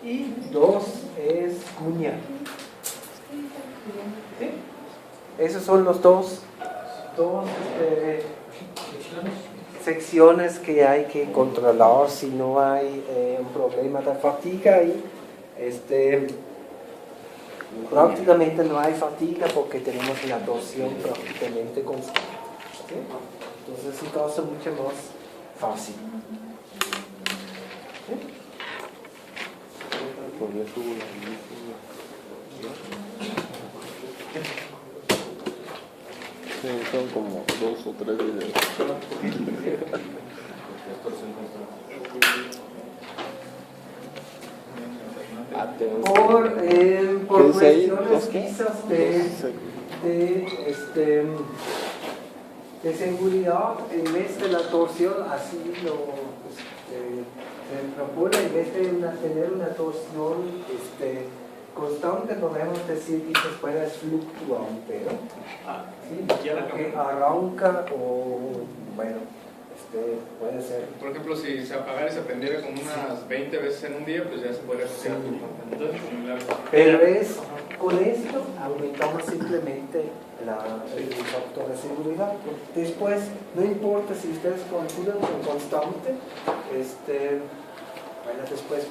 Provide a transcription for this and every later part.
y 2 es cuña. ¿Sí? Esos son los dos secciones que hay que controlar si no hay un problema de fatiga ahí. Prácticamente no hay fatiga porque tenemos una torsión prácticamente constante. ¿Sí? Entonces es un caso mucho más fácil. ¿Sí? Sí, son como 2 o 3 videos. Por cuestiones quizás de seguridad, en vez de la torsión, así se propone, en vez de tener una torsión constante, podemos decir que fuera fluctuante, ¿no? ¿Sí? Que arranca o, bueno, puede ser. Por ejemplo, si se apagara y se prendiera como unas 20 veces en un día, pues ya se podría considerar fluctuante. Pero con esto aumentamos simplemente el factor de seguridad. Después, no importa si ustedes calculan con constante, bueno, después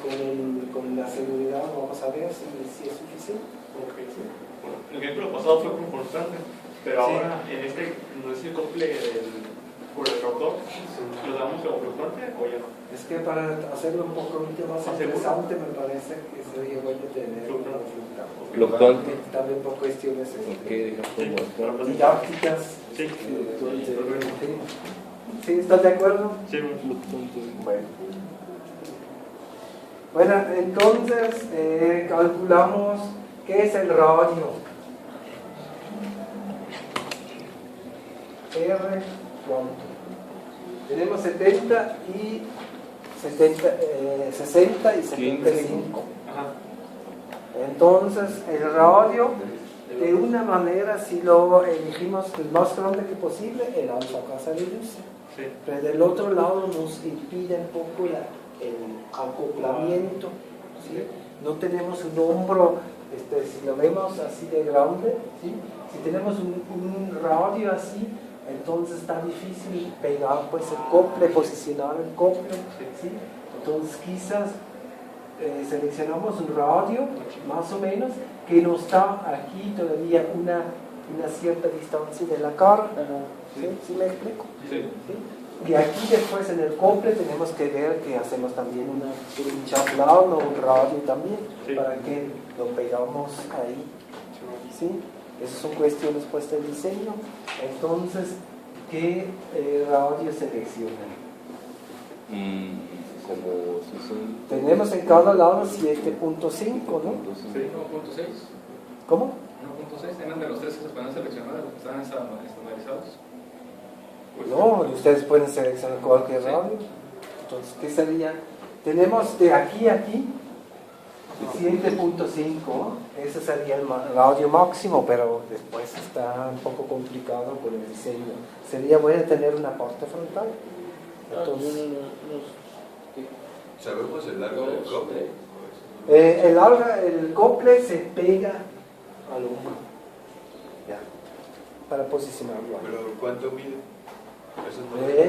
con la seguridad vamos a ver si es suficiente. Okay. ¿Sí? Bueno, el ejemplo pasado fue con constante, pero ahora en no es el couple por el rotor, ¿lo damos como fluctuante o ya no? Es que para hacerlo un poco más interesante me parece que sería bueno tener fluctuante. También por cuestiones didácticas. Sí. ¿Sí? ¿Estás de acuerdo? Sí, bueno. Bueno, entonces calculamos qué es el radio. R, ¿cuánto? Tenemos 60 y 75. Ajá. Entonces, el radio, de una manera, si lo elegimos el más grande que posible, el alfa acá se reduce. Sí. Pero del otro lado nos impide un poco el acoplamiento. ¿Sí? No tenemos un hombro, si lo vemos así de grande, ¿sí? Si tenemos un radio así, entonces está difícil pegar pues el cople, posicionar el cople, ¿sí? Entonces quizás seleccionamos un radio más o menos que nos da aquí todavía una cierta distancia de la carga. ¿Sí? ¿Sí me explico? Sí. ¿Sí? Y aquí después en el cople tenemos que ver que hacemos también un chaplán o un radio también, sí, para que lo pegamos ahí. ¿Sí? Esas son cuestiones pues del diseño. Entonces, ¿qué radio seleccionan? Como si son... Tenemos en cada lado 7.5, ¿no? Sí, 1.6. ¿Cómo? 1.6, eran de los 3 que se pueden seleccionar, los que están estandarizados. No, ustedes pueden seleccionar cualquier radio. Entonces, ¿qué sería? Tenemos de aquí a aquí 7.5, ese sería el radio máximo, pero después está un poco complicado con el diseño. Sería bueno tener una parte frontal. Entonces, ¿sabemos el largo del cople? El cople se pega al hombro, ya, para posicionarlo. ¿Pero cuánto mide?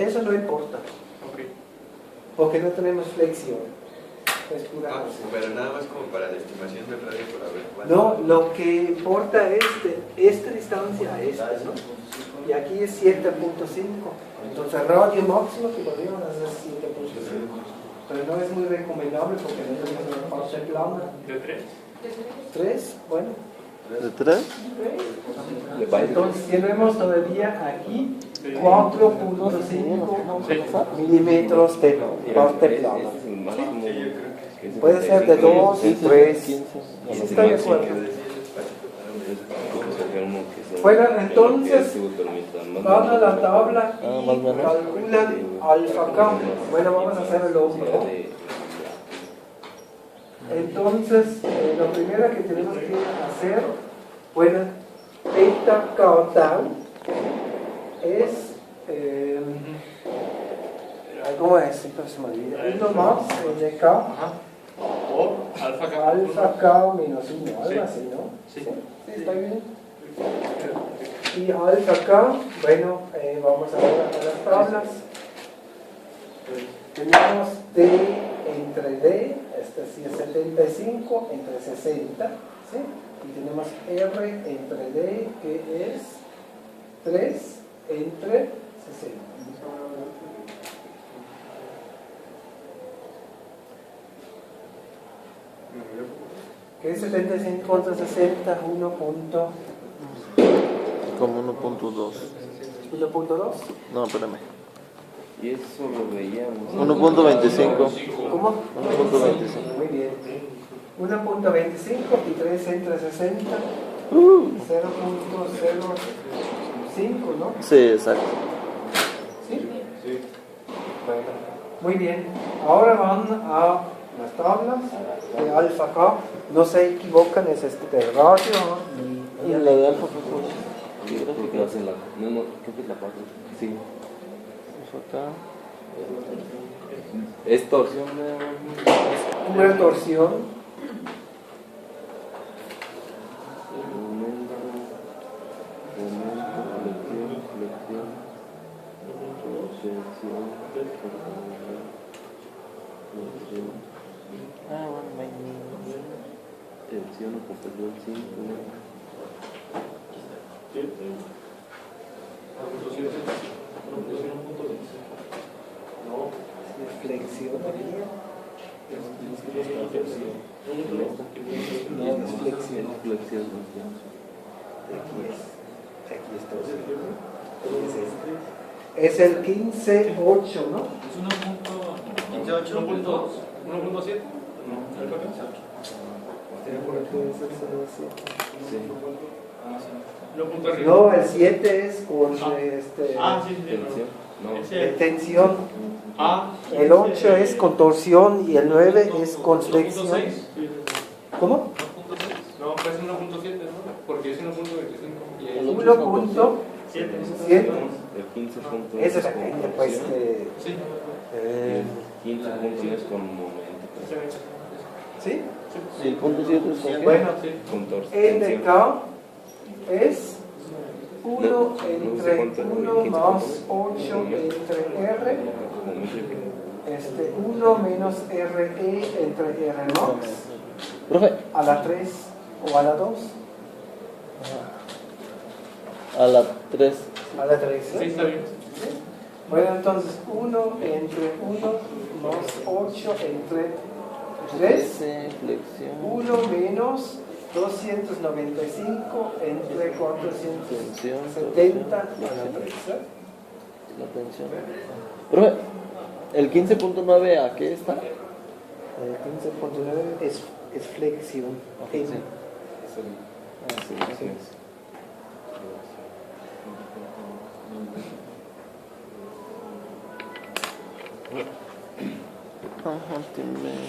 Eso no importa, Okay. porque no tenemos flexión. Es pura cosa. Pero nada más como para la estimación del radio para ver cuánto. No, lo que importa es esta distancia a esta, ¿no? Y aquí es 7.5. Entonces el radio máximo que podríamos hacer es 7.5. Pero no es muy recomendable porque no tenemos una parte plana. ¿De 3? 3, bueno. ¿De 3? Entonces tenemos todavía aquí 4.5 milímetros de parte plana. Puede ser de 2, 3. ¿Sí está de acuerdo? Bueno, entonces van a la tabla y calculan alfa K. Bueno, vamos a hacer el hombro. Entonces, lo primero que tenemos que hacer, bueno, beta K tau es, ¿cómo es? Siempre se me olvida. 1 más de K Por alfa alfa K menos 1, algo Sí. así, ¿no? Sí. Sí, está bien. Y alfa K, bueno, vamos ahora a las tablas. Tenemos D entre D, este sí es 75 entre 60, ¿sí? Y tenemos R entre D, que es 3 entre 60. ¿Qué es 75 contra 60? 1.2. Como 1.2. No, espérame. Y eso lo veíamos. 1.25. ¿Cómo? 1.25. Muy bien. 1.25 y 3 entre 60. 0.05, ¿no? Sí, exacto. ¿Sí? Bueno, muy bien. Ahora van a las tablas de alfa K. No se equivocan, es este de radio. Y la de alfa fue por... Sí, creo que hacen la... No, creo que es la parte. Sí. Alfa acá. Es torsión. Pura torsión. Tensión o compresión 5. Flexión. No, es flexión. Flexión. Aquí está. Es el 15.8, ¿no? Es 1.7. No, el 7 es con este, Tensión. No. tensión. Ah, El 8 es con torsión y el 9 es con flexión. 1.6. ¿Cómo? No, es 1.7, ¿no? Porque es 1.25. Y es 1.7. 7. El 15 puntos Ese es con pues, torsión. Sí. Y el 15 puntos es con momento. ¿sí? Sí, el punto 7 es con Bueno, con N de torsión. K es 1 No sé entre cuánto, 1 15 más 8 entre R, 1 menos RE entre R max, Profe, a la 3 o a la 2, a la 3. a la 3. Sí, está bien. Bueno, entonces 1 entre 1 más 8 entre 3, Flexión. 1 menos 295 entre 470 a la 3. La tensión. Profe, el 15.9 ¿a qué está? 15.9 es flexión. Sí.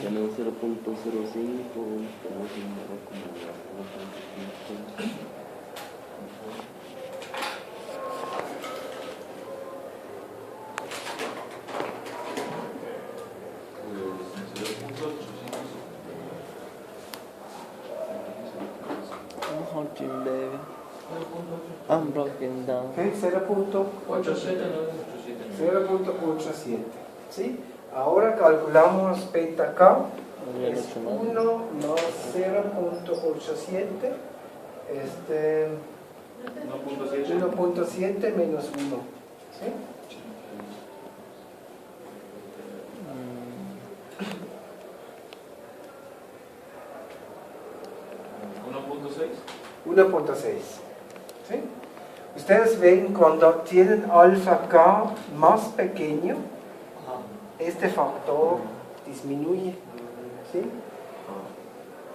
Tenemos 0.05. I'm broken down. ¿Qué? 0.87. ¿Sí? Ahora calculamos beta K. Es 1 más 0.87. 1.7 menos 1. ¿Sí? ¿1.6? 1.6. ¿Sí? Ustedes ven cuando tienen alfa K más pequeño, este factor disminuye. ¿Sí?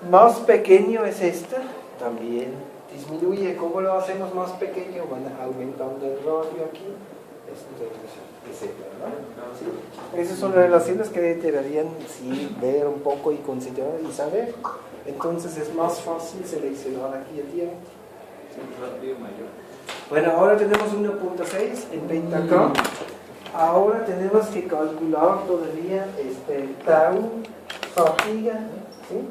Más pequeño es este, también disminuye. ¿Cómo lo hacemos más pequeño? Van aumentando el radio aquí, etc. ¿Sí? Esas son relaciones que deberían sí, ver un poco y considerar y saber. Entonces es más fácil seleccionar aquí el tiempo. Bueno, ahora tenemos 1.6 en beta K. Ahora tenemos que calcular todavía tau, fatiga, ¿sí?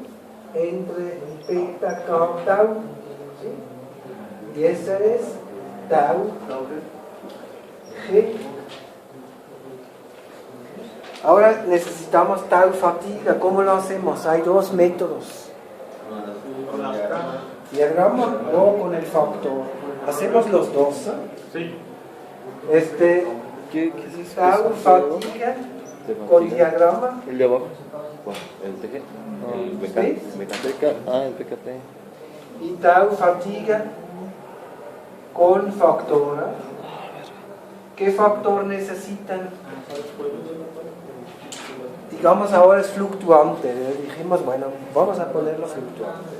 entre beta K tau, ¿sí? Y ese es tau G. Ahora necesitamos tau fatiga. ¿Cómo lo hacemos? Hay dos métodos. Diagrama o con el factor. Hacemos los dos. Sí. ¿Qué es eso? Tau fatiga con diagrama. ¿El de abajo? ¿Cuál? ¿El TG? El BK. ¿Sí? BK. Ah, el BKT. Y tau fatiga con factor. ¿Qué factor necesitan? Digamos ahora es fluctuante. Dijimos, bueno, vamos a ponerlo fluctuante.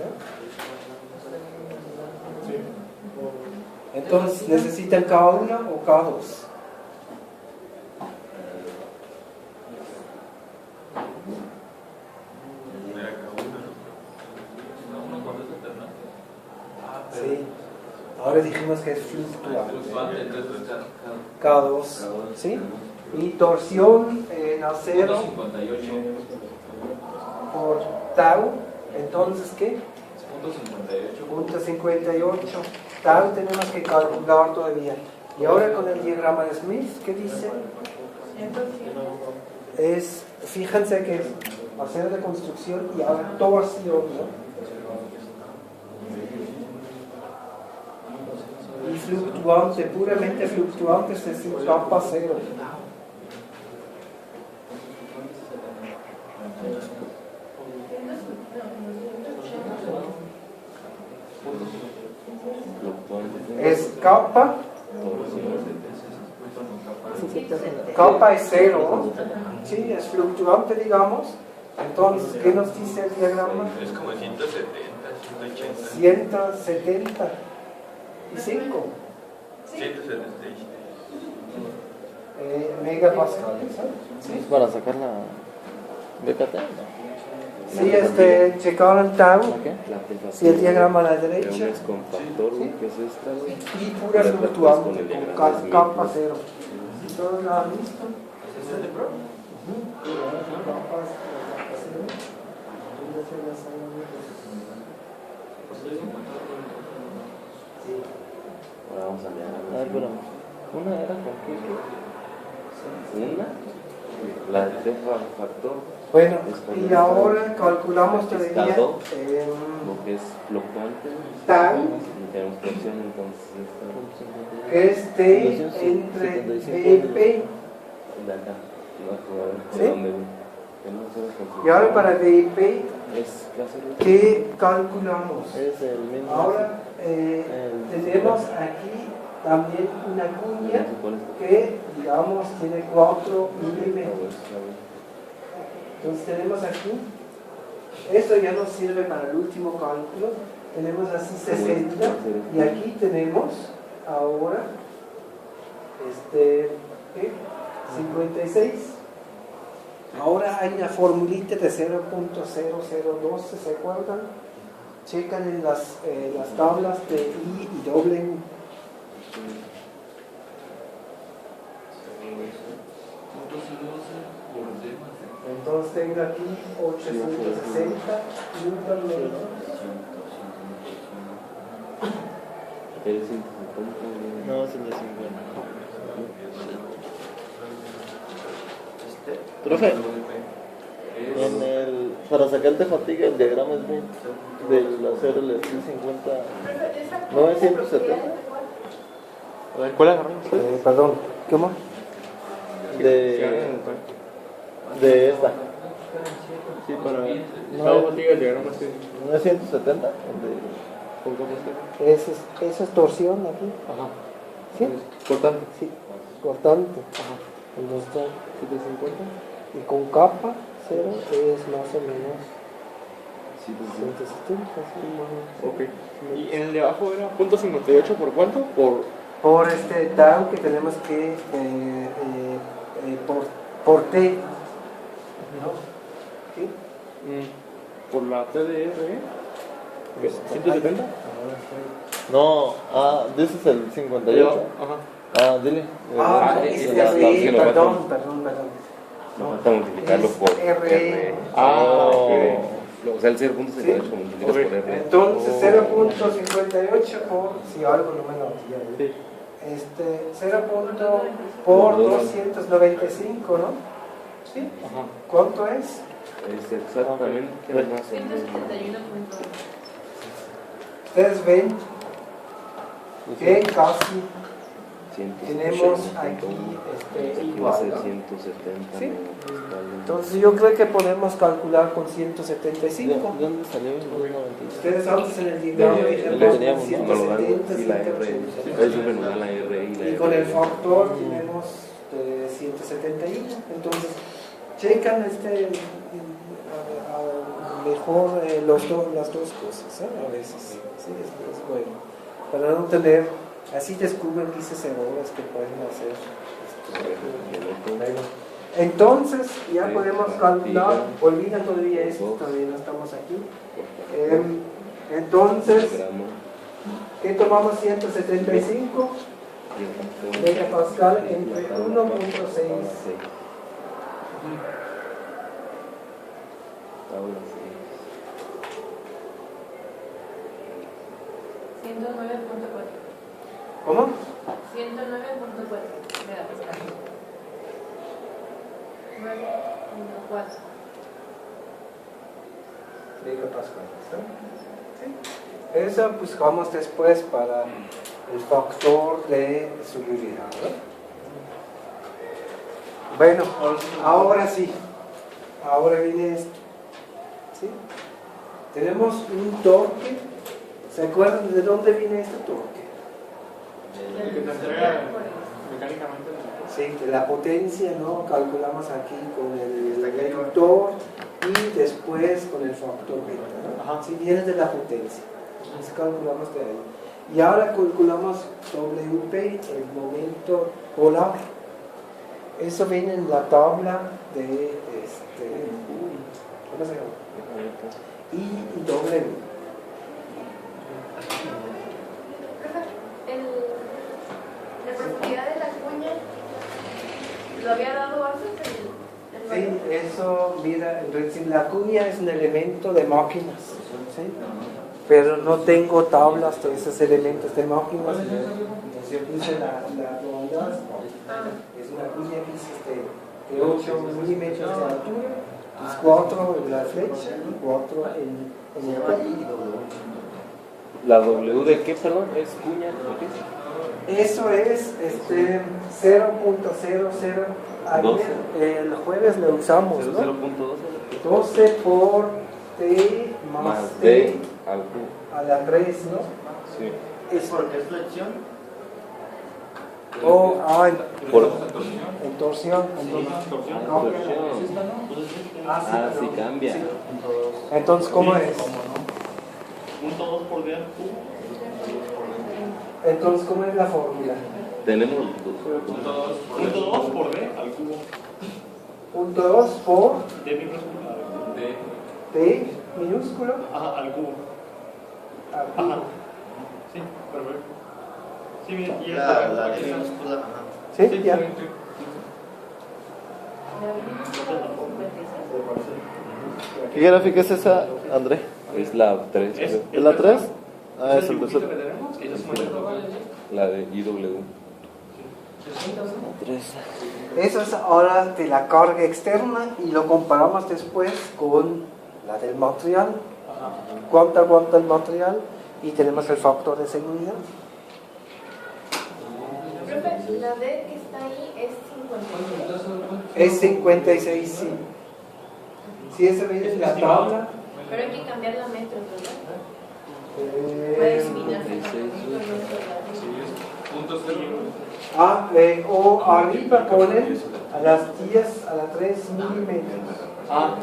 Entonces, ¿necesitan K1 o K2? Sí. Ahora dijimos que es fluctuante. K2. ¿Sí? Y torsión en acero por tau. Entonces, ¿qué? 0.58. Tau tenemos que calcular todavía. Y ahora con el diagrama de Smith, ¿qué dice? Es, fíjense que es acero de construcción y ahora torsión, ¿no? Y fluctuante, puramente fluctuante, es decir, capa cero. Es capa. Capa es cero. Sí, es fluctuante, digamos. Entonces, ¿qué nos dice el diagrama? Es como 170, 180. 175. 176. Megapascales. ¿Sí? ¿Es para sacar la BKT? Sí, checar el tau. ¿Qué? Si el diagrama a la derecha. Es con factor, ¿qué es esta, güey? Y pura fluctuante, con capa cero. ¿Todos la han visto? ¿Es el de Pro? Ahora vamos a leer. A ver, espérame. ¿Una era con qué? ¿Una? La de factor. Bueno, y ahora calculamos todavía Estado, lo que es fluctuante. tau, Y tenemos torsión, entonces. que es T entre BP. De acá. ¿Sí? ¿De dónde? Que no se ve con- Y ahora para BP, Es casi ¿qué calculamos? es el mismo. Ahora tenemos aquí también una cuña que, digamos, tiene 4 milímetros. Entonces tenemos aquí, esto ya nos sirve para el último cálculo, tenemos así 60 y aquí tenemos ahora ¿qué? 56. Ahora hay una formulita de 0.0012, ¿se acuerdan? Checan en las tablas de I y W. Entonces tengo aquí 860 newton metros. ¿Eres 150? No, es el de 50. Profe, para sacar de fatiga el diagrama es del acero el 50. ¿No es 170? A ver, ¿cuál agarramos? Perdón, ¿cómo? De esta. Sí, para. No, fatiga el diagrama, sí. ¿No es 170? ¿Con cómo está? Esa es torsión aquí. Ajá. ¿Sí? Cortante. Sí, cortante. Ajá. El nuestro. 750. Y con capa cero es más o menos 170. ¿Sí? Ok. ¿Y en el de abajo era .58 por cuánto? Por tau que tenemos que por T, ¿no? ¿Sí? Por la TDR, 170. No, dices el 58. Ajá. Dile. Perdón. No falta multiplicarlo por R. R. Ah, ok. O sea, el 0.58 multiplicas por R. Entonces 0.58 por, si algo no me lo Sí. 0. Por 295, ¿no? ¿Sí? Ajá. ¿Cuánto es? Es exactamente más o menos. 171.1. Ustedes ven que casi 170. tenemos aquí Aquí va a igual, ser ¿no? 170. Sí. ¿no? Entonces yo creo que podemos calcular con 175. ¿De dónde salió el 296? Ustedes antes en el diagrama Lo teníamos teníamos, ¿no? No lo dan, 170, sí, la R. 180. Es siempre nos dan la R y la R. Y con el factor tenemos 171. Entonces, checan mejor las dos cosas, a veces. Sí, es bueno. Para no tener, así descubren dices errores que pueden hacer. Bueno, entonces, ya podemos calcular, olvida todavía esto, todavía no estamos aquí. Entonces, ¿qué tomamos? 175 megapascal entre 1.6. Ahora sí. 109.4. ¿Cómo? 109.4 megapascal. 9.4. Megapascal, ¿sí? Eso buscamos después para el factor de seguridad, ¿no? Bueno, ahora sí. Ahora viene esto. ¿Sí? Tenemos un torque. ¿Se acuerdan de dónde viene este torque? El que te entrega mecánicamente. Sí, de la potencia, ¿no? Calculamos aquí con el reductor y después con el factor beta, ¿no? Sí, viene de la potencia. Entonces calculamos de ahí. Y ahora calculamos WP, el momento polar. Eso viene en la tabla de ¿cómo se llama? Y W. La profundidad de la cuña lo había dado antes el Sí, eso, mira, la cuña es un elemento de máquinas, ¿sí? Pero no tengo tablas de esos elementos de máquinas. Entonces yo puse la bondad, es una cuña que es de 8 milímetros de altura, es 4 en la flecha y 4 en el cuello. ¿La W de qué, perdón? ¿Es cuña? ¿Qué es? Eso es 0.00. Ayer, el jueves lo usamos, ¿no? 0.12. 12 por T más T D al Q. a la 3, ¿no? Sí. Es ¿Porque es flexión? Por... en torsión. Ah, sí, cambia. Sí. Entonces, ¿cómo es? Punto 2 por D al cubo. Entonces, ¿cómo es la fórmula? Tenemos Punto 2 por D al cubo. Punto 2 por D minúscula. T minúsculo Ajá, al cubo. al Ajá. cubo. Sí, perfecto. Sí, mira, y La D minúscula, ajá. ¿Sí? Ya. ¿Qué gráfica es esa, André? es la 3. ¿Es la 3? Ah, es el tercero. La de IW. La 3. Eso es ahora de la carga externa y lo comparamos después con la del material. ¿Cuánto aguanta el material? Y tenemos el factor de seguridad. Profe, la D que está ahí es 56. Es 56, sí. Si eso viene en la tabla. Pero hay que cambiar la metros, ¿verdad? eh, Puede eliminarse. O arriba ponen a las 10 a las 3 milímetros. Ah,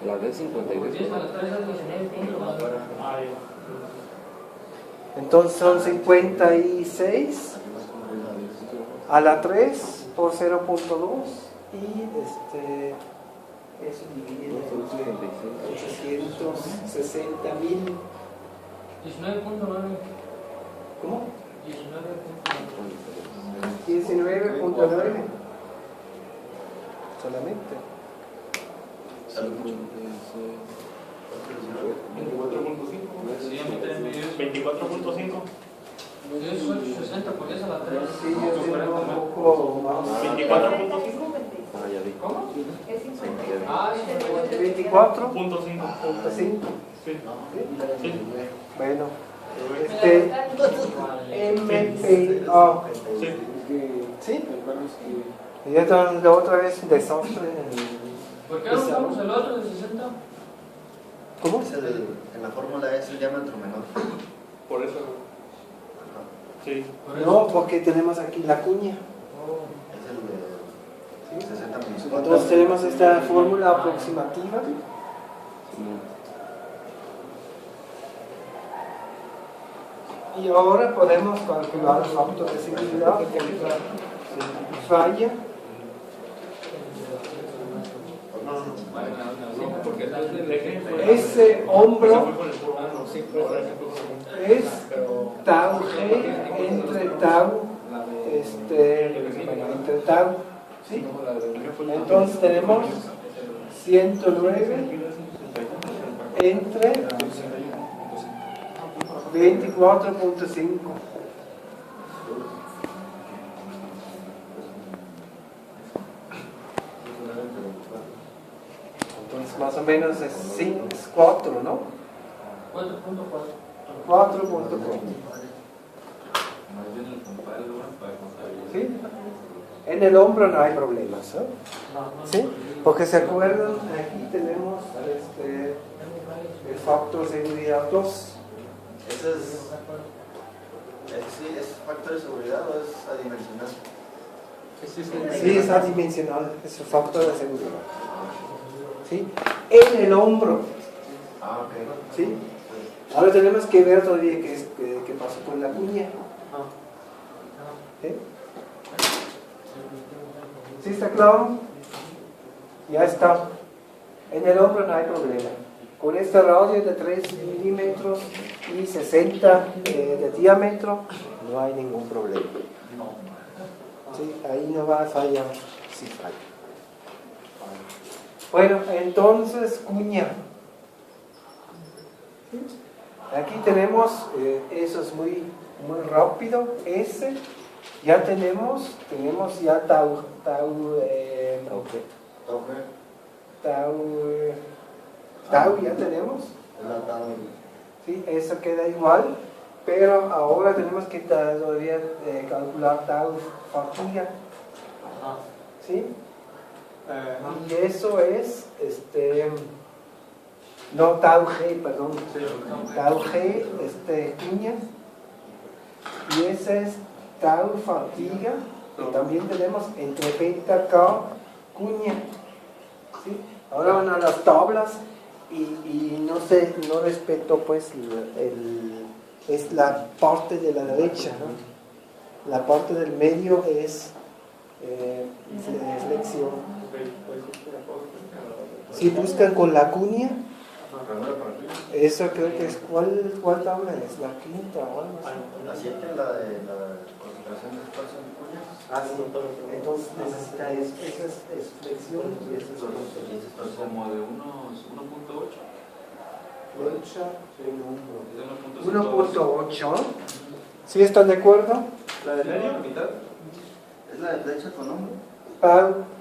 La de 52. Entonces son 56 a la 3 por 0.2 y eso divide entre 860.000. 19.9. ¿Cómo? 19.9 solamente. 24.5. 60 por eso la 3. Sí, yo tengo un poco más. 24.5. Ah, ya vi. ¿Cómo? Es 50. Ah, 24.5. Punto 5. Sí. Sí. Bueno, MPA. Sí. ¿Sí? Y ya están la otra vez un desastre. ¿Por qué no usamos el otro de 60? ¿Cómo? En la fórmula es el diámetro menor. Por eso. Sí. No, porque tenemos aquí la cuña. Es el de 60 menos 4. Entonces tenemos esta fórmula aproximativa. Y ahora podemos calcular el factor de seguridad. Falla. Porque eso es del eje. Ese hombro Sí, ahora se puso. es tau G entre tau, entre tau. ¿Sí? Entonces tenemos 109 entre 24.5. Entonces más o menos es 4, ¿no? 4.4. 4.4. ¿Sí? En el hombro no hay problemas, ¿eh? ¿Sí? Porque se acuerdan, aquí tenemos el factor de seguridad 2. ¿Ese es factor de seguridad o es adimensional? Sí, es adimensional, es el factor de seguridad. ¿Sí? En el hombro. Ah, ok. ¿Sí? Ahora tenemos que ver todavía qué pasó con la cuña. ¿Sí? ¿Sí está claro? Ya está. En el hombro no hay problema. Con este radio de 3 milímetros y 60 de diámetro, no hay ningún problema. ¿Sí? Ahí no va a fallar. Sí falla. Bueno, entonces, cuña. ¿Sí? Aquí tenemos, eso es muy rápido, S. Ya tenemos ya tau ya tenemos. Sí, eso queda igual, pero ahora tenemos que todavía calcular tau fatiga. ¿Sí? Y eso es, no tau G, perdón, tau G, cuña, y ese es tau fatiga, y también tenemos entre beta K, cuña. ¿Sí? Ahora van a las tablas y no respeto pues es la parte de la derecha, ¿no? La parte del medio es flexión. Si buscan con la cuña, eso creo que es, ¿cuál tabla es? ¿La quinta o algo así? La 7 es la de la concentración de espacio en cuña. Ah, sí. Entonces necesita esa es flexión y esa es torsión. Como de unos 1.8. Flecha en hombro. 1.8. ¿Sí están de acuerdo? ¿La de medio? ¿Mitad? ¿Es la de flecha con hombro?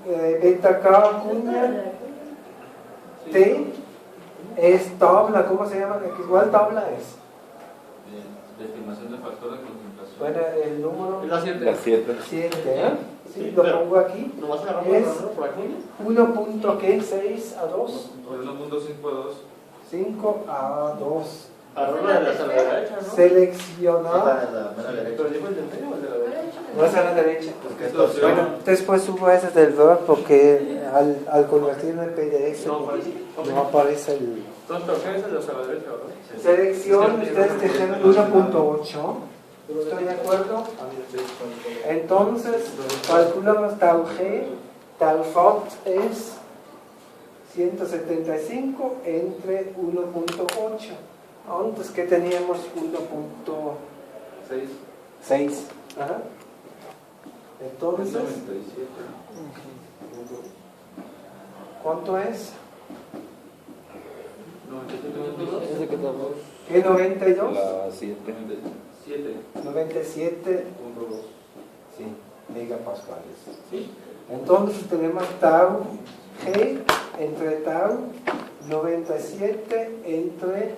Beta K, cuña. T es tabla, ¿cómo se llama? ¿Cuál tabla es? De estimación de factor de concentración. Bueno, el número Es la 7. La 7. 7, ¿eh? Sí, lo pongo aquí. ¿No vas a agarrar Es por la cuña? 1.6 a 2. Por 1.5 a 2. 5 a 2. Agarrarla de la derecha, ¿no? Seleccionar. La mera derecha. ¿Pero dijo el del medio o el de la derecha? No es a la derecha. Porque es torsión. Bueno, después subo ese del Word porque al convertirlo en PDF no aparece el... Entonces, torsión es el de la derecha, ¿verdad? Selección, ustedes tienen 1.8. ¿Estoy de acuerdo? Entonces, calculamos tau G, tau FOT es 175 entre 1.8. Antes que teníamos 6. Ajá. Entonces, 97. ¿cuánto es? 97. Ese que tal. ¿Qué 92? La 7. 97. Sí, megapascales. ¿Sí? Entonces tenemos tau G entre tau 97 entre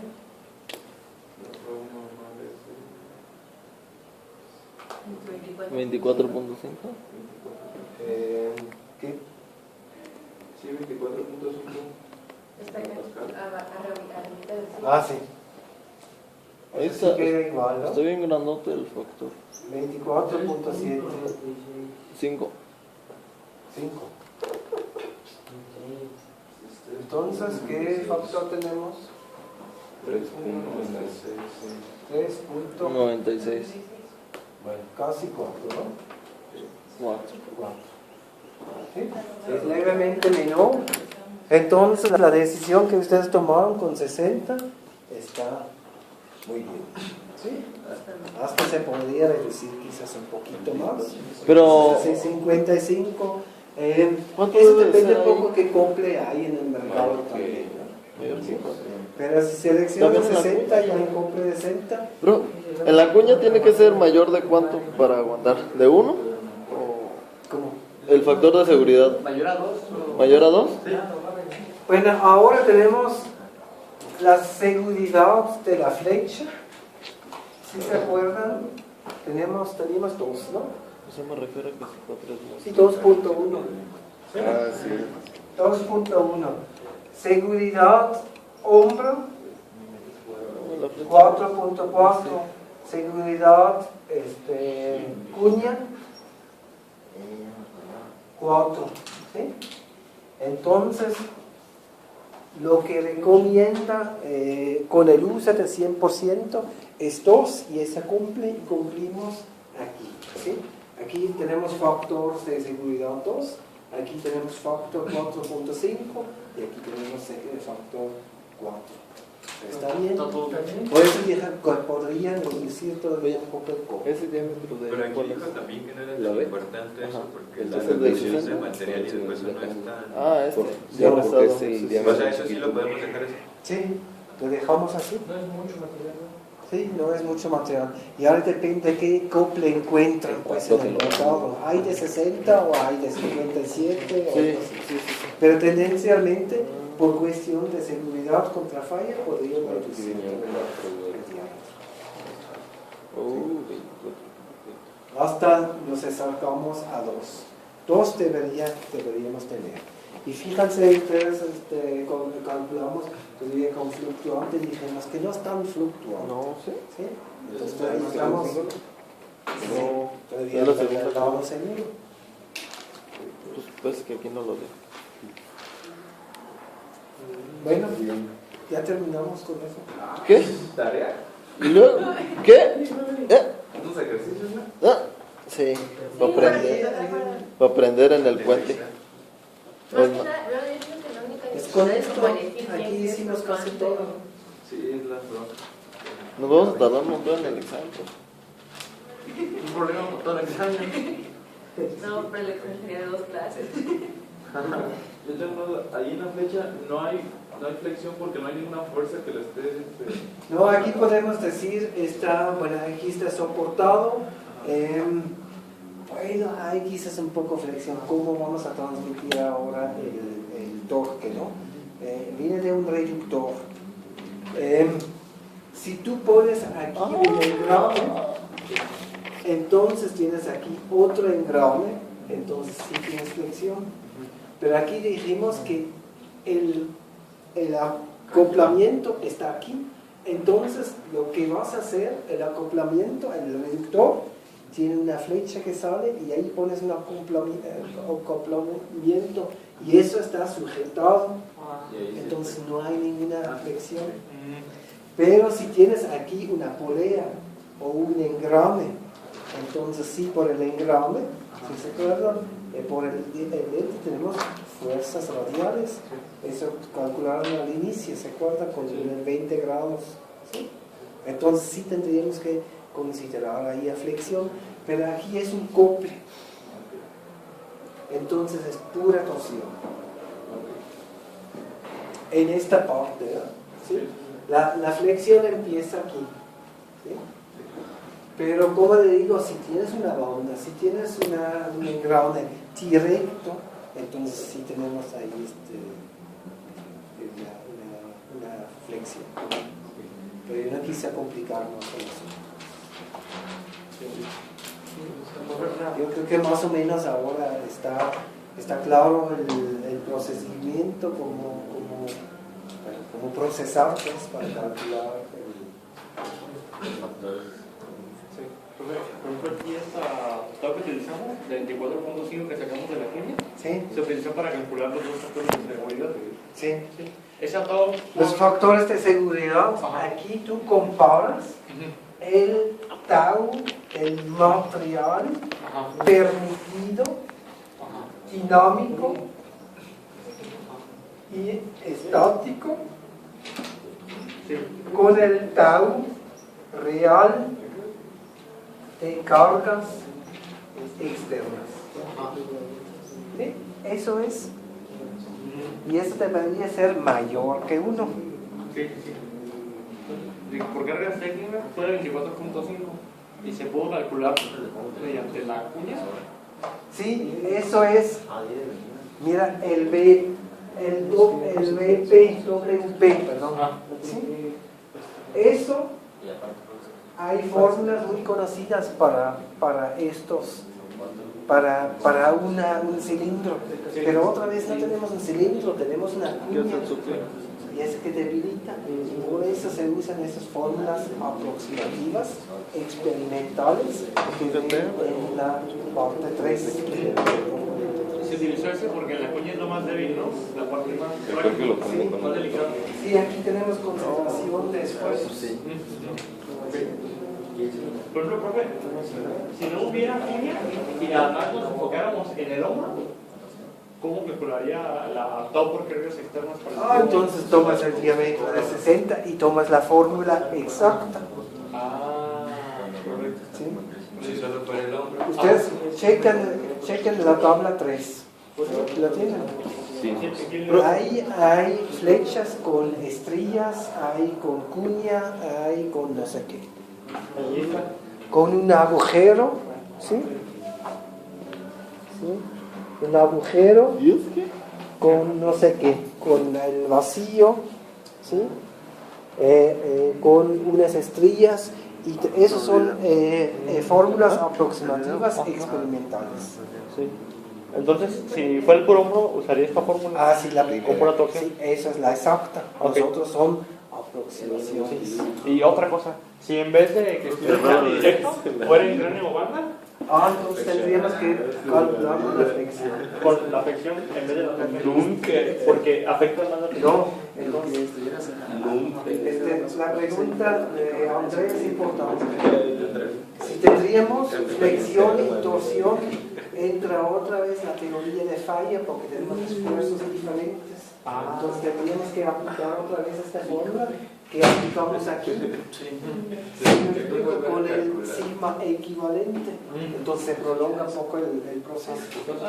24.5. ¿Qué? Sí, 24.5. Está acá, arribita del sí. Ah, sí. Ahí Eso sí está. queda igual, ¿no? Está bien grandote el factor. 24.7. 5. 5. Entonces, ¿qué factor tenemos? 3. 96. Bueno, casi 4, ¿no? 4. 4. ¿Sí? Es levemente menor. Entonces, la decisión que ustedes tomaron con 60 está muy bien. ¿Sí? Hasta se podría reducir quizás un poquito más. Pero 55. ¿cuánto Eso debe depende ser un poco ahí? qué cumple hay en el mercado también, ¿no? Pero si seleccionas También en la 60 y hay un cumple de 60, Bro, ¿en la cuña tiene que ser mayor de cuánto para aguantar? ¿De 1? ¿cómo? El factor de seguridad. Mayor a 2. ¿Mayor a 2? Bueno, ahora tenemos la seguridad de la flecha. Si se acuerdan, teníamos 2, ¿no? Eso me refiero a que si 4 es más. Sí, 2.1. Ah, sí. 2.1. Seguridad hombro, La flecha. 4.4. Seguridad cuña, 4. ¿Sí? Entonces, lo que recomienda con el uso de 100% es 2 y esa cumple y cumplimos aquí. ¿Sí? Aquí tenemos factor de seguridad 2, aquí tenemos factor 4.5 y aquí tenemos factor 4. ¿Está bien? Por eso podrían reducir todavía un poco el costo. Ese diámetro de. Pero aquí ¿cuál dijo es? también que no era ¿Lo tan ve? importante eso, Ajá. porque la Entonces, el de reducción de 60. material y después no es tan... Ah, este. Sí, Ya porque rosado. es el Sí, sí. diámetro. O sea, eso sí lo podemos dejar así. Sí, lo dejamos así. No es mucho material, ¿no? Sí, no es mucho material. Y ahora depende de qué cople encuentren pues, en el mercado. ¿Hay de 60 o hay de 57? O Sí, algo así. sí, sí. Pero tendencialmente, por cuestión de seguridad contra falla, podrían reducir el diámetro. Hasta nos acercamos a 2. 2 deberíamos tener. Y fíjense ustedes, cuando calculamos, todavía con fluctuante, dijimos que no están fluctuando. No, sí. ¿Sí? Entonces todavía estamos. No, Todavía es la segunda. estamos seguro. Pues parece que aquí no lo dejo. Bueno, ya terminamos con eso. ¿Qué? ¿Tarea? ¿Y luego? ¿Qué? ¿Unos ejercicios, no? Sí, para aprender. Para aprender en el puente. Más que nada, yo he dicho que la única Es con dificultad es esto, como elegir aquí bien qué hicimos es casi fluctuante. todo. Sí, es la bronca. Nos vamos a tardar un montón en el examen. Pues. Un problema con todo el examen. No, pero la examen sería de 2 clases. Yo tengo una duda. Ahí en la flecha no hay flexión porque no hay ninguna fuerza que le esté... No, aquí podemos decir, aquí está soportado. Bueno, hay quizás un poco flexión. ¿Cómo vamos a transmitir ahora el torque, no? Viene de un reductor. Si tú pones aquí un engrane, entonces tienes aquí otro engrane, entonces sí tienes flexión. Pero aquí dijimos que el acoplamiento está aquí. Entonces lo que vas a hacer, el acoplamiento, el reductor, tiene una flecha que sale y ahí pones un acoplamiento y eso está sujetado, entonces no hay ninguna flexión. Pero si tienes aquí una polea o un engrane, entonces sí, por el engrane, si se acuerdan, por el tenemos fuerzas radiales, eso calcularon al inicio, ¿se acuerdan? Con 20 grados, ¿sí? Entonces sí tendríamos que considerar ahí a flexión, pero aquí es un cople. Entonces es pura torsión. En esta parte, ¿verdad? ¿Sí? La flexión empieza aquí. ¿Sí? Pero como le digo, si tienes una banda, si tienes un engrane directo, entonces sí tenemos ahí una flexión. Pero yo no quise complicarnos con eso. Yo creo que más o menos ahora está claro el procesamiento, como procesar pues, para calcular Por ejemplo, aquí esta tabla que utilizamos, de 24.5 que sacamos de la química, ¿sí? se utilizó para calcular los dos factores de seguridad. Sí. Esa tabla, Los factores de seguridad, aquí tú comparas el tau, el material permitido, dinámico y estático, con el tau real de cargas externas. ¿Sí? Eso es. Y eso debería ser mayor que 1. sí. Por cargas técnicas fue de 24.5 y se pudo calcular mediante la cuña. Sí, eso es. Mira, el WP, perdón. ¿Sí? Eso, hay fórmulas muy conocidas para estos, para un cilindro. Pero otra vez no tenemos un cilindro, tenemos una cuña. Y es que debilita. Por eso se usan esas fórmulas aproximativas, experimentales, en la parte 3. Se utilizó ese porque la cuña es lo más débil, ¿no? La parte más, más delicada. Sí, aquí tenemos concentración de esfuerzos. Por ejemplo, profe, si no hubiera cuña y además nos enfocáramos en el hombro, ¿cómo calcularía la tau por cargas externas? Entonces tomas el diámetro de 60 y tomas la fórmula exacta. Correcto. ¿Sí? Solo por el hombro. Ustedes chequen la tabla 3. ¿La tienen? Sí. Ahí hay flechas con estrías, hay con cuña, hay con no sé qué. Con un agujero, ¿sí? ¿Sí? Un agujero con no sé qué, con el vacío, ¿sí? Con unas estrías, y esos son fórmulas aproximativas experimentales. Sí. Entonces, si fuera el por hombro, usaría esta fórmula. Sí, la pura torsión. sí, esa es la exacta. Okay. Los otros son aproximaciones. Y otra cosa, si en vez de que estuviera directo, fuera en cráneo o banda, Entonces tendríamos que calcular con la flexión. con la flexión en vez de la torsión. Porque afecta más la flexión. No, entonces, la pregunta de Andrés es importante. Si tendríamos flexión y torsión, entra otra vez la teoría de falla porque tenemos esfuerzos diferentes. Entonces tendríamos que aplicar otra vez esta fórmula que aplicamos aquí. Con el sigma equivalente. Entonces se prolonga un poco el proceso.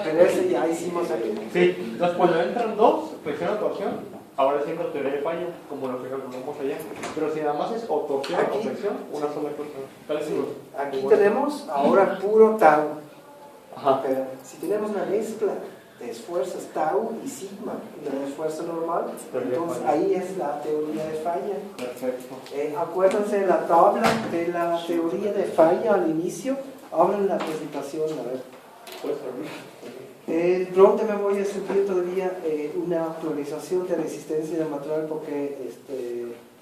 Pero ese ya hicimos aquí. Sí, entonces cuando entran dos, flexión o torsión, ahora siempre teoría de falla, como lo que calculamos allá. Pero si nada más es o torsión o flexión, una sola cosa. Aquí tenemos ahora puro tau. Ajá. Pero si tenemos una mezcla de esfuerzos tau y sigma, de esfuerzo normal, entonces ahí es la teoría de falla. Perfecto. Acuérdense la tabla de la teoría de falla al inicio, hablan la presentación, a ver. Pronto me voy a subir todavía una actualización de resistencia del material porque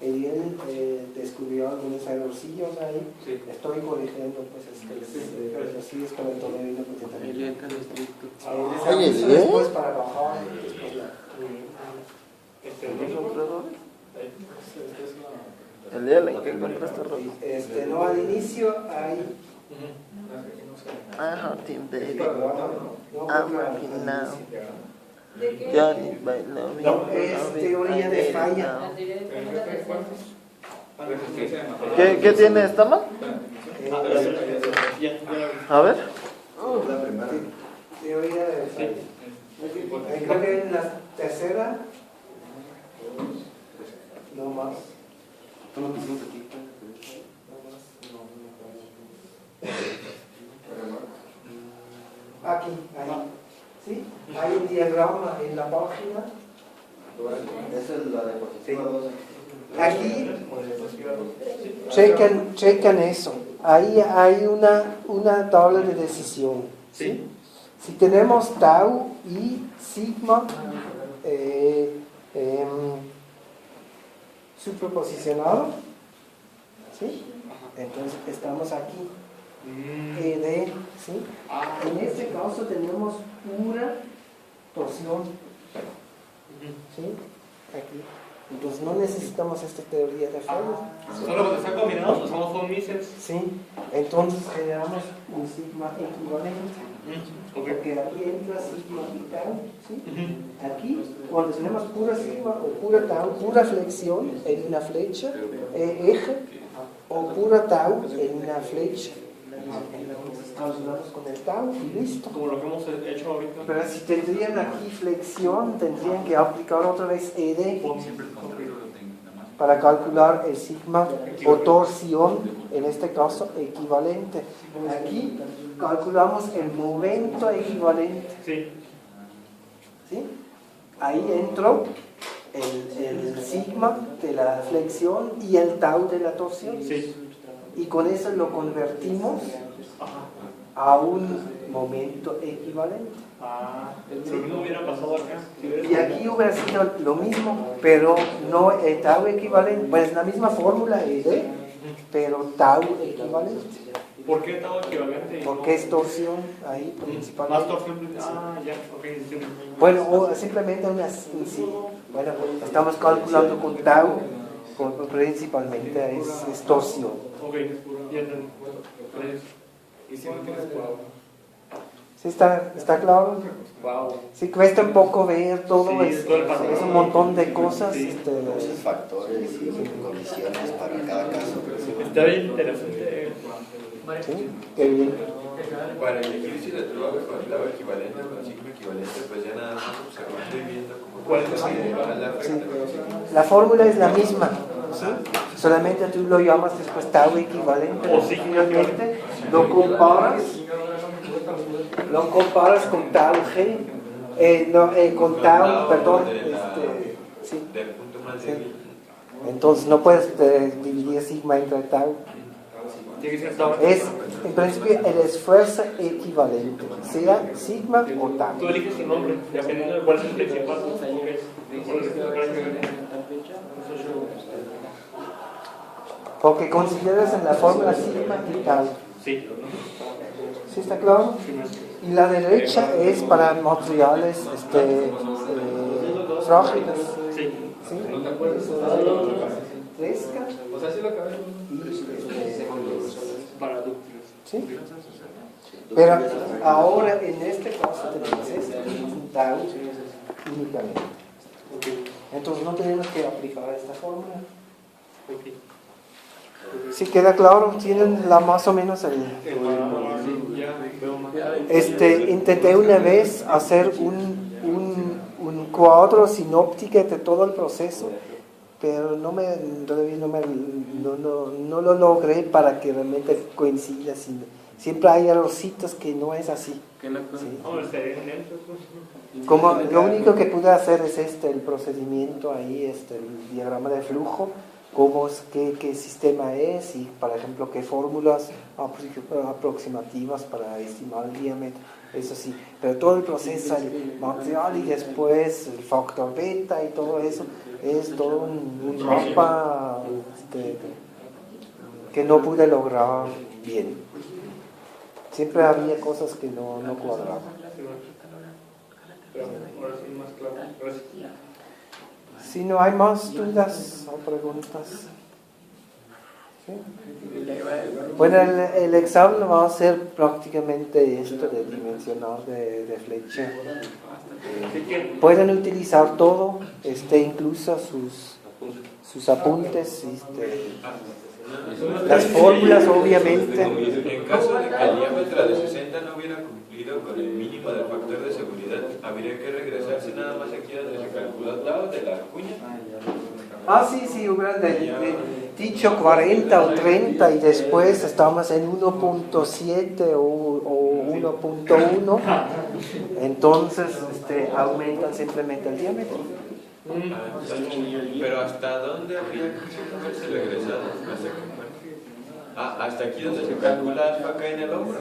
Eliel descubrió algunos errorcillos ahí. Sí. Estoy corrigiendo pues así es para el torneo después para bajar. Eliel, ¿en qué encontraste error? No, al inicio hay. Johnny bailó. No, es teoría de falla. ¿Qué tiene esta mal? A ver. La primera. Teoría de fallos. Creo que en la tercera, no más. ¿Tú lo pusimos aquí? Aquí, ahí. ¿Sí? Hay un diagrama en la página. Esa es la diapositiva 12. Aquí, chequen eso. Ahí hay una tabla de decisión. ¿Sí? Si tenemos tau y sigma superposicionado, ¿sí? Entonces estamos aquí. ED, ¿sí? En este caso tenemos pura torsión, ¿sí? Aquí. Entonces no necesitamos esta teoría de fallos. Solo cuando están combinados usamos von Mises. Sí, entonces generamos un sigma equivalente. Porque aquí entra sigma y tau, ¿sí? Aquí, cuando tenemos pura sigma o pura tau, pura flexión en una flecha, eje, o pura tau en una flecha. Entonces calculamos con el tau y listo. Como lo que hemos hecho ahorita. Pero si tendrían aquí flexión, tendrían que aplicar otra vez ED para calcular el sigma o torsión, en este caso equivalente. Aquí calculamos el momento equivalente. Sí. ¿Sí? Ahí entró el sigma de la flexión y el tau de la torsión. Sí. Y con eso lo convertimos a un momento equivalente. Lo mismo hubiera pasado acá. Y aquí hubiera sido lo mismo, pero no el tau equivalente. Pues la misma fórmula ED, pero tau equivalente. ¿Por qué tau equivalente? Porque es torsión ahí principalmente. Más torsión. Ya, ok, entiendo. Bueno, o simplemente sí. Bueno, estamos calculando con tau, principalmente es torsión. Ok, ya entiendo. Y si no tienes cuadro. ¿Sí está claro? Wow. Sí, cuesta un poco ver todo, Sí, todo el patrón. es un montón de cosas. Sí. Muchos factores y condiciones para cada caso. Está bien interesante. Sí, qué bien. Para elegir si la trueba con tau equivalente o con sigma equivalente, pues ya nada más observando y viendo cómo ¿Cuál es la Sí. La fórmula es la misma, ¿sí? Solamente tú lo llamas después tau equivalente. O sigma equivalente. Lo comparas con tau G, con tau, perdón, sí. del punto más Sí. débil. Entonces no puedes dividir sigma entre tau. Tiene que ser tau. Es en principio el esfuerzo equivalente, sea sigma o tau. Tú eliges tu nombre, dependiendo de cuál es el principal. Porque consideras en la fórmula sigma y tau. Sí. ¿Sí está claro? Y la derecha es para materiales frágiles. Sí. ¿Sí? Fresca O sea, sí lo acabé. y Para dúctiles. ¿sí? Pero ahora en este caso tenemos un tau únicamente. Entonces no tenemos que aplicar esta fórmula. ¿Sí queda claro? ¿Tienen más o menos el...? Intenté una vez hacer un cuadro sinóptico de todo el proceso, pero todavía no lo logré para que realmente coincida. Siempre hay errorcitos que no es así. ¿Sí? Como lo único que pude hacer es el procedimiento ahí, el diagrama de flujo, qué sistema es y, por ejemplo, qué fórmulas aproximativas para estimar el diámetro, eso sí, pero todo el proceso, el material y después el factor beta y todo eso, es todo un mapa que no pude lograr bien. Siempre había cosas que no cuadraban. Si no hay más dudas o preguntas. ¿Sí? Bueno, el examen va a ser prácticamente esto de dimensionar de flecha. Pueden utilizar todo, incluso sus apuntes, Las fórmulas, obviamente. En caso de que el diámetro de 60 no hubiera cumplido con el mínimo del factor de seguridad, habría que regresarse nada más aquí donde se calculó el lado de la cuña. Sí, hubiera dicho 40 o 30 y después estamos en 1.7 o 1.1, entonces aumentan simplemente el diámetro. Pero ¿hasta dónde habría que haberse regresado? ¿Hasta aquí donde se calcula alfa acá en el hombro?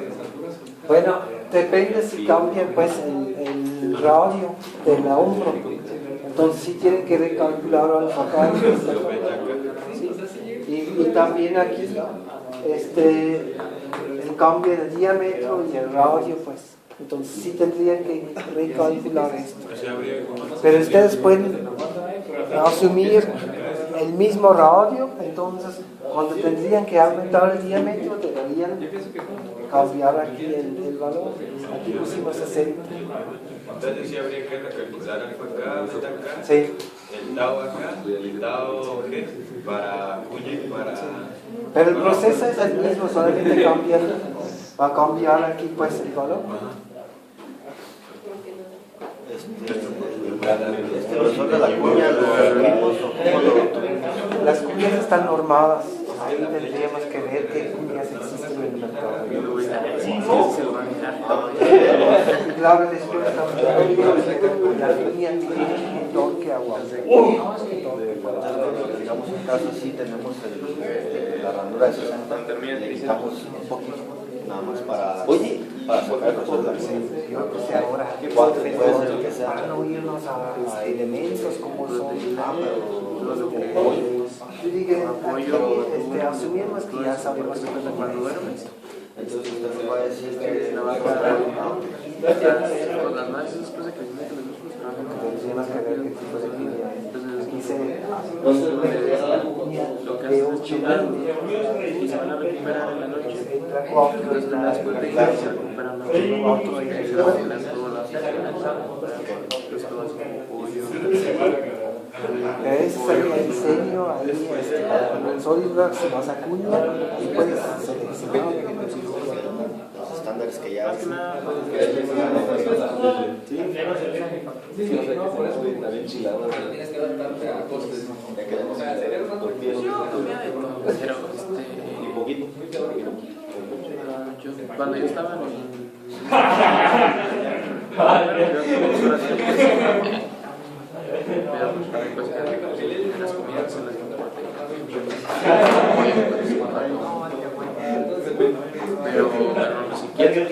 Bueno, depende si cambia pues el radio del hombro. Entonces sí tienen que recalcular alfa acá. Y también aquí el cambio del diámetro y el radio, pues. Entonces sí tendrían que recalcular esto. Pero ustedes pueden asumir el mismo radio, entonces cuando tendrían que aumentar el diámetro deberían cambiar aquí el valor. Aquí pusimos 60. Entonces sí habría que recalcular alfa acá, beta acá, Sí. el tau acá, el tau G para cuña y para... Pero el proceso es el mismo, solamente va a cambiar aquí pues el valor. Profesor de la cuña, ¿lo vimos o cómo lo tuvimos? Las cuñas están normadas, ahí tendríamos que ver qué cuñas existen en el mercado. Y claro, después la cuña tiene un torque aguante. Digamos un caso así, tenemos la ranura de 60, necesitamos un poquito, nada más para sacar los Yo que sé ahora, para no irnos a elementos como son yo digo, asumimos que ya sabemos que cuando duermes. Entonces usted me va a decir que no va a con las más después de crecimiento de los músculos Tendríamos que ver qué tipo de cuña es. Aquí se lo que hace es chingar y se van a recuperar en la noche. Entonces después de que se recuperan otro y se van a ese sería el diseño ahí en el SolidWorks se vas a cuña y puedes seleccionar los estándares que ya hacen. Tienes que adaptarte a costes. Y poquito. Cuando yo estaba en las comidas en las que pero si quieres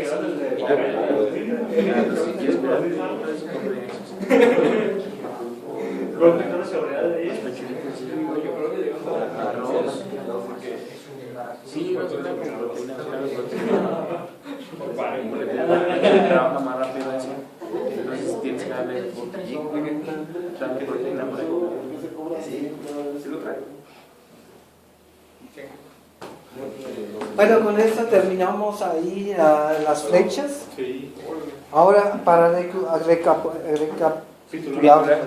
sí, no tiene proteínas, porque trabaja más rápido eso. Entonces tienes que darle proteína por ahí. ¿Sí lo trae? Bueno, con esto terminamos ahí las flechas. Ahora, para recapitular,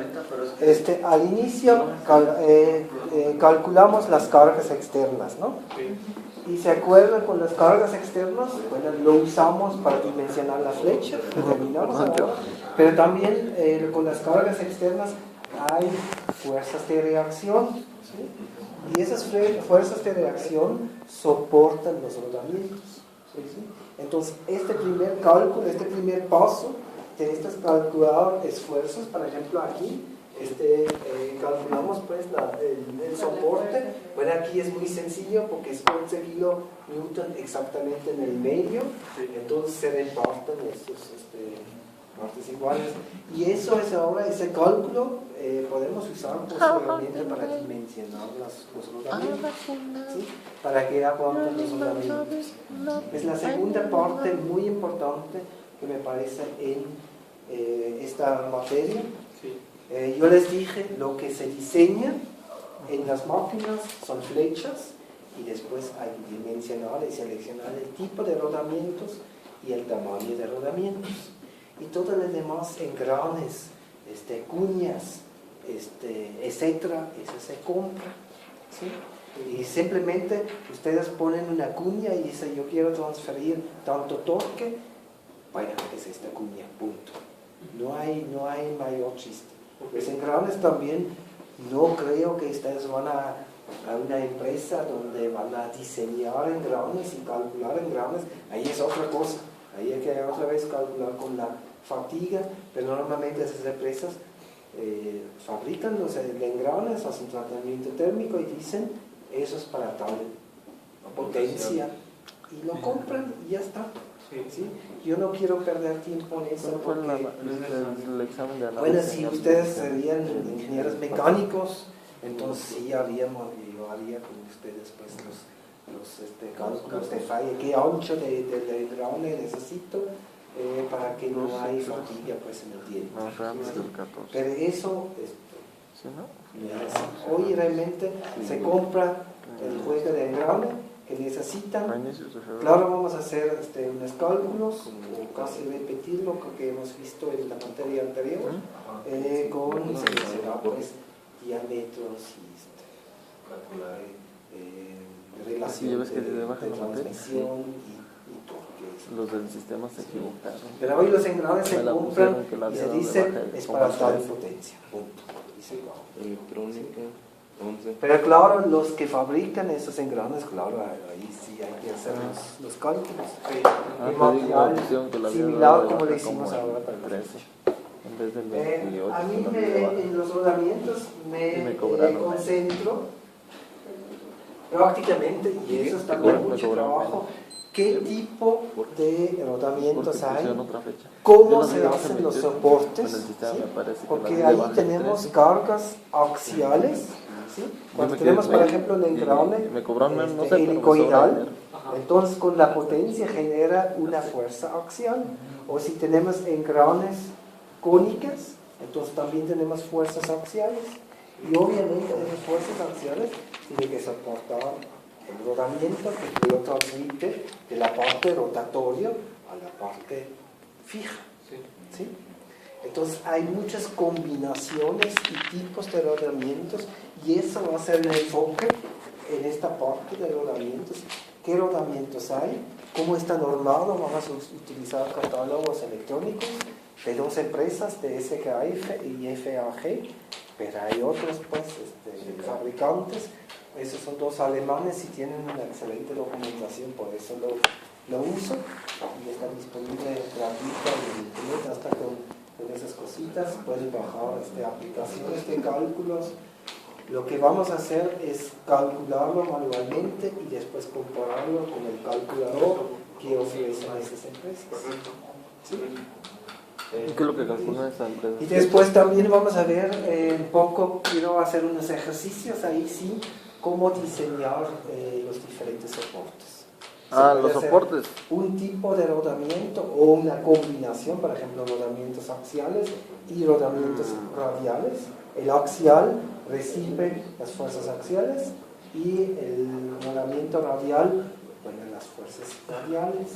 al inicio calculamos las cargas externas, ¿no? Y se acuerdan con las cargas externas, bueno, lo usamos para dimensionar la flecha, pero también con las cargas externas hay fuerzas de reacción, ¿sí? Y esas fuerzas de reacción soportan los rodamientos, ¿sí? Entonces este primer cálculo, este primer paso de estas calcular esfuerzos, por ejemplo aquí calculamos pues el soporte. Bueno, aquí es muy sencillo porque es 11 kilonewton exactamente en el medio, entonces se reparten estos partes iguales, y eso es ahora ese cálculo podemos usar posteriormente para dimensionar los rodamientos, ¿sí? Para que aguanten los rodamientos. Es la segunda parte muy importante que me parece en esta materia. Yo les dije, lo que se diseña en las máquinas son flechas y después hay que dimensionar y seleccionar el tipo de rodamientos y el tamaño de rodamientos. Y todo lo demás, engranes, cuñas, etcétera, eso se compra, ¿sí? Y simplemente ustedes ponen una cuña y dicen yo quiero transferir tanto torque, bueno, es esta cuña, punto. No hay mayor chiste. Los engranes también, no creo que ustedes van a una empresa donde van a diseñar engranes y calcular engranes, ahí es otra cosa, ahí hay que otra vez calcular con la fatiga, pero normalmente esas empresas fabrican los engranes, hacen tratamiento térmico y dicen eso es para tal potencia y lo compran y ya está. ¿Sí? Yo no quiero perder tiempo en eso porque, el examen de análisis. bueno, si ustedes serían ingenieros mecánicos, entonces sí yo haría con ustedes pues los cálculos de falla, qué ancho de engrane necesito para que no haya fatiga pues en el tiempo. Pero eso hoy realmente se compra el juego de engrane que necesitan. Claro, vamos a hacer unos cálculos o casi repetir lo que hemos visto en la materia anterior con pues, diámetros y relación de transmisión y torque. Los del sistema se equivocaron. Pero hoy los engranes se compran y se dice es para tal potencia. Punto. Electrónica. Pero claro, los que fabrican esos engranes, claro, ahí sí hay que hacer los cálculos. El material similar como le hicimos ahora para el 13. A mí en los rodamientos me concentro prácticamente, y eso está con mucho trabajo, qué tipo de rodamientos hay, cómo se hacen los soportes, ¿sí? Porque ahí tenemos cargas axiales. ¿Sí? Cuando tenemos, por ejemplo, el engrane helicoidal, entonces con la potencia genera una fuerza axial. O si tenemos engranes cónicas, entonces también tenemos fuerzas axiales. Y obviamente esas fuerzas axiales tienen que soportar el rodamiento que lo transmite de la parte rotatoria a la parte fija. ¿Sí? Entonces hay muchas combinaciones y tipos de rodamientos y eso va a ser el enfoque en esta parte de rodamientos. ¿Qué rodamientos hay? ¿Cómo está normado? Vamos a utilizar catálogos electrónicos de dos empresas, de SKF y FAG, pero hay otros pues, fabricantes. Esos son dos alemanes y tienen una excelente documentación, por eso lo uso y está disponible gratuito en internet hasta con esas cositas. Pueden bajar aplicaciones de cálculos. Lo que vamos a hacer es calcularlo manualmente y después compararlo con el calculador que ofrecen esas empresas. ¿Sí? ¿Qué es lo que calcula esa empresa? Y después también vamos a ver un poco, quiero hacer unos ejercicios ahí sí, cómo diseñar los diferentes soportes. Los soportes. Un tipo de rodamiento o una combinación, por ejemplo, rodamientos axiales y rodamientos radiales. El axial recibe las fuerzas axiales y el rodamiento radial, bueno, las fuerzas radiales.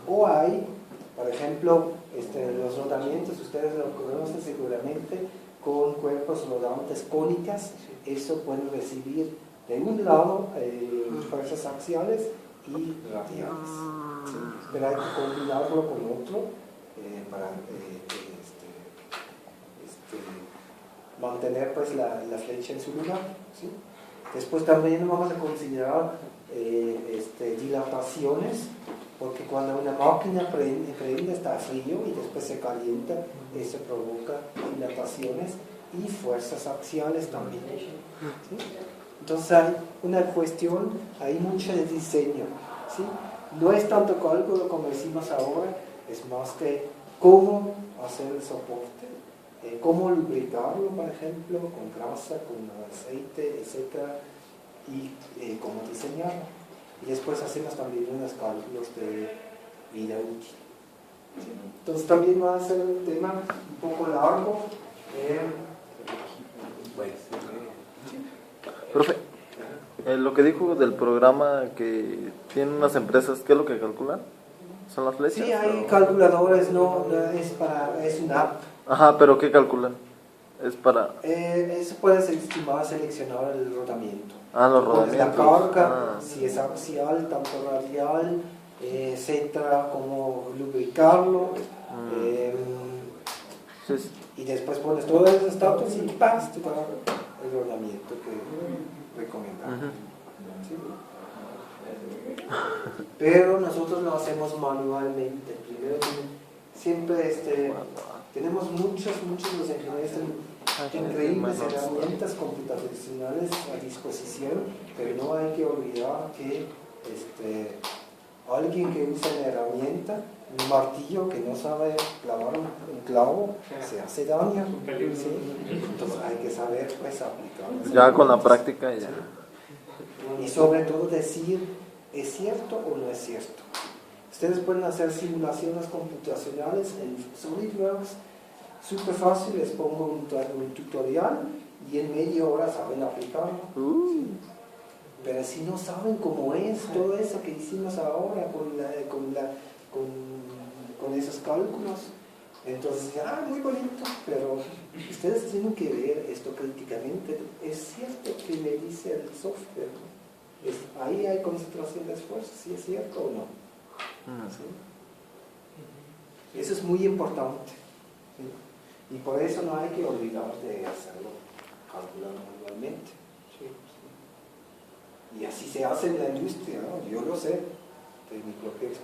O hay, por ejemplo, los rodamientos, ustedes lo conocen seguramente, con cuerpos rodantes cónicas, eso pueden recibir de un lado fuerzas axiales y radiales. ¿Sí? Pero hay que combinarlo con otro para mantener pues, la flecha en su lugar. ¿Sí? Después también vamos a considerar dilataciones, porque cuando una máquina prende está frío y después se calienta, eso provoca dilataciones y fuerzas axiales también. ¿Sí? Entonces hay una cuestión, hay mucho de diseño. ¿Sí? No es tanto cálculo como decimos ahora, es más que cómo hacer el soporte, cómo lubricarlo, por ejemplo, con grasa, con aceite, etc. Y cómo diseñarlo. Y después hacemos también unos cálculos de vida útil. ¿Sí? Entonces también va a ser un tema un poco largo. Profe, lo que dijo del programa que tienen unas empresas, ¿qué es lo que calculan? ¿Son las flechas? Sí, hay calculadores, no es una app. Ajá, pero ¿qué calculan? Es para... Eso puede seleccionar el rodamiento. los Pones la rodamientos. carga, si es axial, tanto radial, etcétera, cómo lubricarlo. Y después pones todos esos estatus y ¡paz! Te da el rodamiento que recomendamos. ¿Sí? Pero nosotros lo hacemos manualmente. Primero siempre tenemos muchos los ingenieros increíbles herramientas computacionales a disposición, pero no hay que olvidar que alguien que usa una herramienta, un martillo que no sabe clavar un clavo, se hace daño. ¿Sí? Entonces hay que saber aplicarlo. Ya con la práctica ya. Y sobre todo decir, ¿es cierto o no es cierto? Ustedes pueden hacer simulaciones computacionales en SolidWorks, súper fácil, les pongo un tutorial y en media hora saben aplicarlo. ¿Sí? Pero si no saben cómo es todo eso que hicimos ahora con esos cálculos, entonces, muy bonito, pero ustedes tienen que ver esto críticamente. ¿Es cierto que me dice el software? ¿Ahí hay concentración de esfuerzo? ¿Sí es cierto o no? ¿Sí? Eso es muy importante. ¿Sí? Y por eso no hay que olvidar de hacerlo calculando manualmente. ¿Sí? ¿Sí? Y así se hace en la industria, ¿no? Yo lo sé, de mi propia experiencia.